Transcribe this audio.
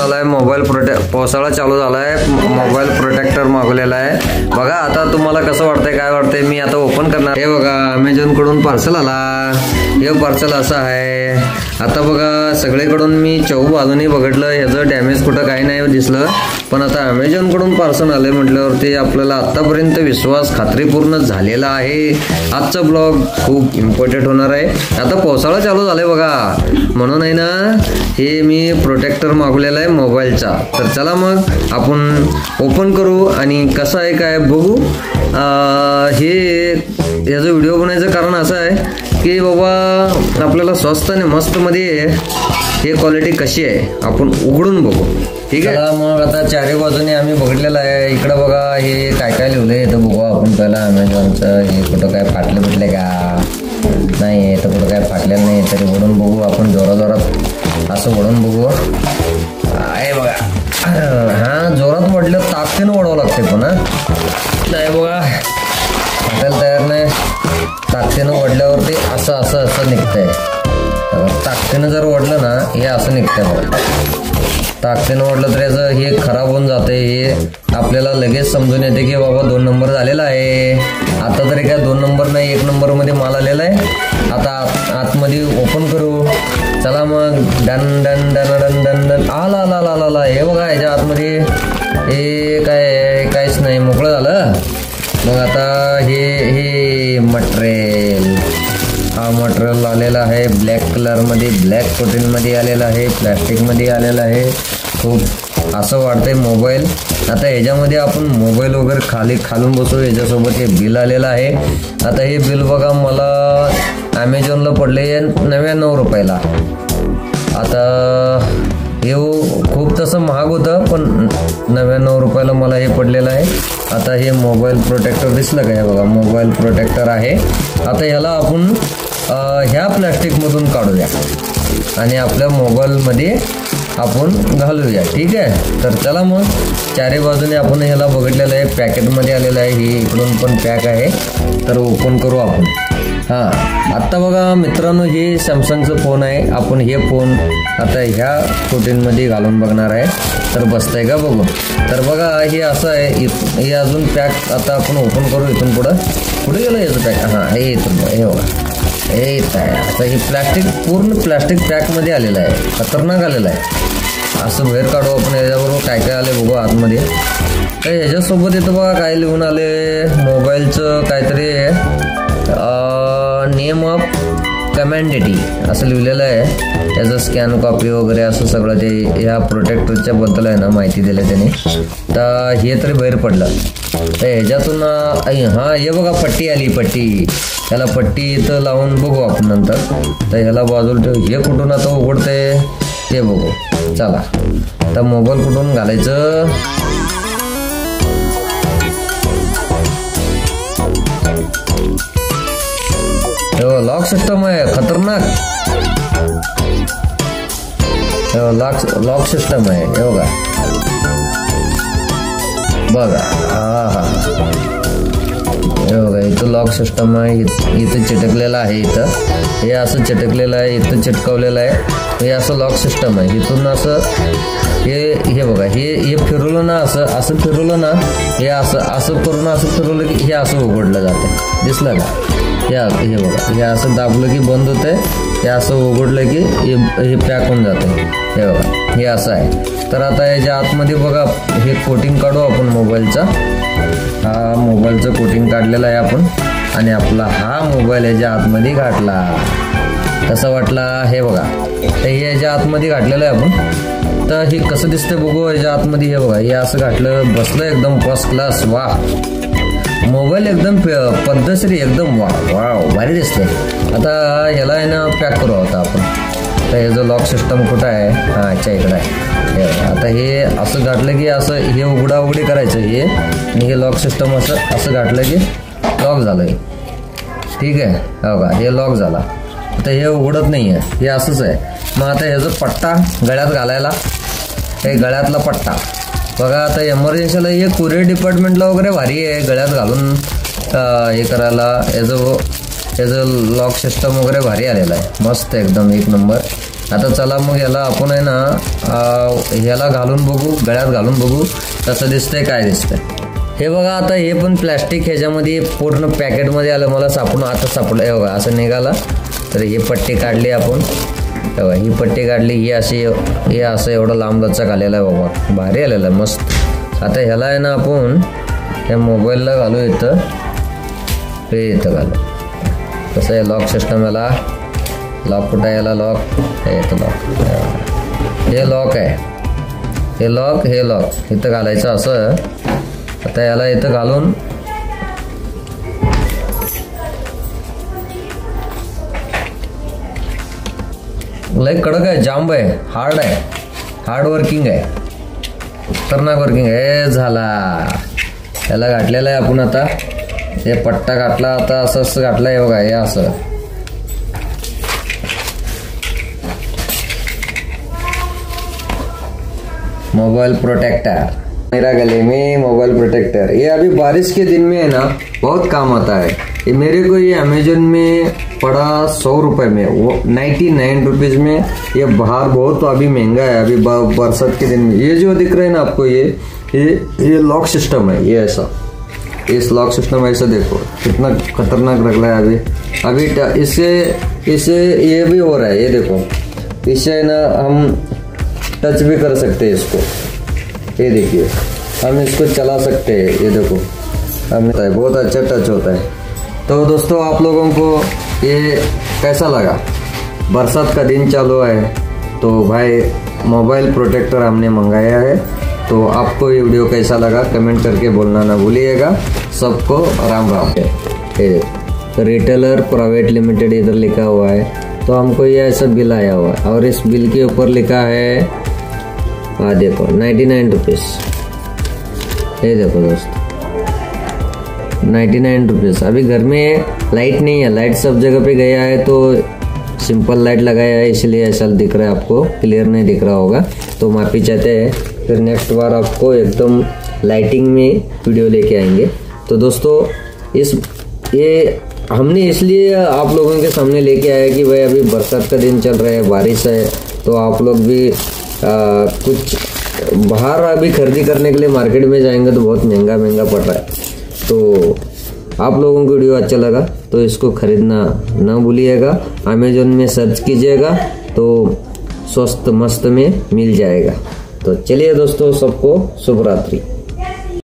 झालाय, पावसाळा चालू झालाय, मोबाईल प्रोटेक्टर मागवलेला आहे बघा. आता तुम्हाला कसं वाटतंय, काय वाटतंय, मी आता ओपन करणार. हे बघा अमेझॉन कडून पार्सल आला. हे पार्सल असं आहे. आता बघा सगळीकडून मी बाजूने बघितलं, ह्याचं डॅमेज कुठं काही नाही दिसलं, पण आता अमेझॉन कडून पार्सल आलंय म्हटल्यावरती आपल्याला आतापर्यंत विश्वास खात्रीपूर्ण झालेला आहे. आजचा ब्लॉग खूप इम्पॉर्टंट होणार आहे. आता पावसाळा चालू झालाय बघा, म्हणून आहे ना हे मी प्रोटेक्टर मागवलेला आहे मोबाईलचा. तर चला मग आपण ओपन करू आणि कसं आहे काय बघू. याचा व्हिडिओ बनायचं कारण असं आहे की बाबा आपल्याला स्वस्त आणि मस्त मध्ये हे क्वालिटी कशी आहे आपण उघडून बघू. ठीक आहे, मग आता चारी बाजूने आम्ही बघितलेलं आहे. इकडं बघा हे काय काय लिहिलंय तर बघू आपण पहिला अमेझॉनचं. हे कुठं काय फाटले बिटले का नाही, तर कुठं काय फाटलेलं नाही, तरी ओढून बघू आपण जोरात असं ओढून बघू. आहे बघा, हा जोरात ओढलं ताकदीनं ओढावं लागते पण नाही बघा फाटायला तयार नाही. ताकदीनं ओढल्यावरती असं असं असं निघतंय. ताकदीनं जर ओढलं ना हे असं निघतंय बघा. ताकदीनं ओढलं तर याचं हे खराब होऊन जाते. हे आपल्याला लगेच समजून येते की बाबा 2 नंबर झालेला आहे. आता तरी काय 2 नंबर नाही, 1 नंबरमध्ये माल आलेला आहे. आता आतमध्ये ओपन करू. चला मग done done done done done done आला. हे बघा ह्याच्या आतमध्ये हे काय काहीच नाही, मोकळं झालं. मग आता हे मटेरियल, हा मटेरियल आलेला आहे ब्लॅक कलरमध्ये, ब्लॅक कोटिंगमध्ये आलेला आहे, प्लॅस्टिकमध्ये आलेला आहे. खूप असं वाटतंय मोबाईल. आता ह्याच्यामध्ये आपण मोबाईल वगैरे खालून बसू. ह्याच्यासोबत हे बिल आलेलं आहे. आता हे बिल बघा मला अमेझॉनला पडले 99 रुपयाला. आता हे खूप तसं महाग होतं पण 99 रुपयाला मला हे पडलेलं आहे. आता हे मोबाईल प्रोटेक्टर दिसलं का, हे बघा मोबाईल प्रोटेक्टर आहे. आता ह्याला आपण ह्या प्लॅस्टिकमधून काढूया आणि आपल्या मोबाईलमध्ये आपण घालूया. ठीक आहे, तर चला मग चारी बाजूने आपण ह्याला बघितलेलं आहे, पॅकेटमध्ये आलेलं आहे. हे इकडून पण पॅक आहे, तर ओपन करू आपण. हां, आत्ता बघा मित्रांनो हे सॅमसंगचं फोन आहे. आपण हे फोन आता ह्या कोटिंगमध्ये घालून बघणार आहे, तर बसतंय का बघू. तर बघा हे असं आहे. हे अजून पॅक आता आपण ओपन करू. इथून पुढं कुठे गेलं याचं पॅक. हां, हे इथून हे बघा हे येत आहे. आता हे प्लॅस्टिक पूर्ण प्लॅस्टिक पॅकमध्ये आलेलं आहे, खतरनाक आलेलं आहे. असं बाहेर काढू आपण. याच्याबरोबर काय काय आले बघू आतमध्ये. तर ह्याच्यासोबत येतं बघा काय लिहून आले, मोबाईलचं काहीतरी नेम ऑफ कमॅन्डिटी असं लिहिलेलं आहे. त्याचं स्कॅन कॉपी वगैरे असं सगळं ते ह्या प्रोटेक्टरच्या बद्दल आहे ना माहिती दिलं त्याने. तर हे तरी बाहेर पडलं. तर ह्याच्यातून हां हे बघा पट्टी आली. पट्टी ह्याला पट्टी इथं लावून बघू आपण नंतर. तर ह्याला बाजूला ठेवू. हे कुठून आता उघडते ते बघू. चला तर मोबाईल कुठून घालायचं. लॉक सिस्टम आहे खतरनाक. लॉक सिस्टम आहे हे बघा बघा. हा हे बघा इथं लॉक सिस्टम आहे. इथं चिटकलेलं आहे. इथं हे असं चिटकलेलं आहे, इथं चिटकवलेलं आहे. हे असं लॉक सिस्टम आहे. इथून असं हे बघा हे फिरवलं ना, असं फिरवलं ना, हे असं करून असं फिरवलं की हे असं उघडलं जातं. दिसलं का. हे बघा हे असं दाबलं की बंद होतंय. हे असं उघडलं की हे पॅक होऊन जातं. हे बघा हे असं आहे. तर आता याच्या आतमध्ये बघा हे कोटिंग काढू आपण मोबाईलचा. हा मोबाईलचं कोटिंग काढलेलं आहे आपण आणि आपला हा मोबाईल याच्या आतमध्ये घातला. कसं वाटला हे बघा. तर हे याच्या आतमध्ये घातलेलं आहे आपण. तर हे कसं दिसतंय बघू याच्या आतमध्ये. हे बघा हे असं घातलं, बसलं एकदम फर्स्ट क्लास. वा मोबाईल एकदम पद्धतशीर एकदम वा भारी दिसतंय. आता ह्याला आहे ना पॅक करू आता आपण. तर ह्याचं लॉक सिस्टम कुठं आहे. हां अच्छा इकडं आहे. आता हे असं घातलं की असं हे उघडाउघडी करायचं हे, आणि हे लॉक सिस्टम असं घातलं की लॉक झालं. ठीक आहे हो का, हे लॉक झाला. आता हे उघडत नाही आहे, हे असंच आहे. मग आता ह्याचं पट्टा गळ्यात घालायला, हे गळ्यातला पट्टा बघा. आता एमर्जन्सीला हे कुरिअर डिपार्टमेंटला वगैरे भारी आहे गळ्यात घालून हे करायला. याचं लॉक सिस्टम वगैरे भारी आलेलं आहे, मस्त एकदम एक नंबर. आता चला मग याला आपण आहे ना याला घालून बघू, गळ्यात घालून बघू कसं दिसतंय, काय दिसतंय. हे बघा आता हे पण प्लॅस्टिक ह्याच्यामध्ये पूर्ण पॅकेटमध्ये आलं, मला आता सापडलं. हे बघा असं निघाला. तर ही पट्टी काढली आपण, हे बघा ही पट्टी काढली. ही अशी हे असं एवढं लांब लचक आलेलं आहे बाबा, भारी आलेलं आहे मस्त. आता ह्याला आहे ना आपण या मोबाईलला घालू, इथं हे इथं घालू. कसं आहे लॉक सिस्टम, याला लॉक कुठं आहे, याला लॉक हे येतं लॉक, हे लॉक आहे, हे लॉक इथं घालायचं असं. आता याला इथं घालून लय कडक आहे, जांब आहे, हार्ड वर्किंग आहे, खतरनाक वर्किंग आहे. झाला, याला घातलेलं आहे आपण. आता हे पट्टा घातला, आता असं घातलं आहे बघा, हे असं. मोबाइल प्रोटेक्टर मेरा गले में, मोबाइल प्रोटेक्टर. ये अभी बारिश के दिन में है ना बहुत काम आता है. ये मेरे को ये अमेजोन में पड़ा 100 रुपए में, वो 99 रुपीज में. ये बाहर बहुत अभी महंगा है, अभी बरसात के दिन में. ये जो दिख रहा है ना आपको, ये लॉक सिस्टम है, ये ऐसा, इस लॉक सिस्टम ऐसा देखो कितना खतरनाक लग रहा है. अभी इससे ये भी हो रहा है, ये देखो, इससे ना हम टच भी कर सकते हैं इसको. ये देखिए हम इसको चला सकते हैं, ये देखो हमें बहुत अच्छा टच होता है. तो दोस्तों आप लोगों को ये कैसा लगा? बरसात का दिन चालू है तो भाई मोबाइल प्रोटेक्टर हमने मंगाया है. तो आपको ये वीडियो कैसा लगा कमेंट करके बोलना ना भूलिएगा. सबको Ram Ram. Retailer private limited इधर लिखा हुआ है, तो हमको ये ऐसा बिल आया हुआ है और इस बिल के ऊपर लिखा है देखो 99 रुपीज़. ये देखो दोस्तों 99 रुपीज़. अभी घर में लाइट नहीं है, लाइट सब जगह पे गया है तो सिंपल लाइट लगाया है, इसलिए ऐसा दिख रहा है, आपको क्लियर नहीं दिख रहा होगा. तो माफी चाहते हैं, फिर नेक्स्ट बार आपको एकदम लाइटिंग में वीडियो लेके आएंगे. तो दोस्तों ये हमने इसलिए आप लोगों के सामने लेके आया कि भाई अभी बरसात का दिन चल रहा है, बारिश है, तो आप लोग भी कुछ बाहर अभी खरीदी करने के लिए मार्केट में जाएंगे तो बहुत महंगा पड़ रहा है. तो आप लोगों को वीडियो अच्छा लगा तो इसको खरीदना ना भूलिएगा. अमेजोन में सर्च कीजिएगा तो सस्त मस्त में मिल जाएगा. तो चलिए दोस्तों, सबको शुभ रात्रि.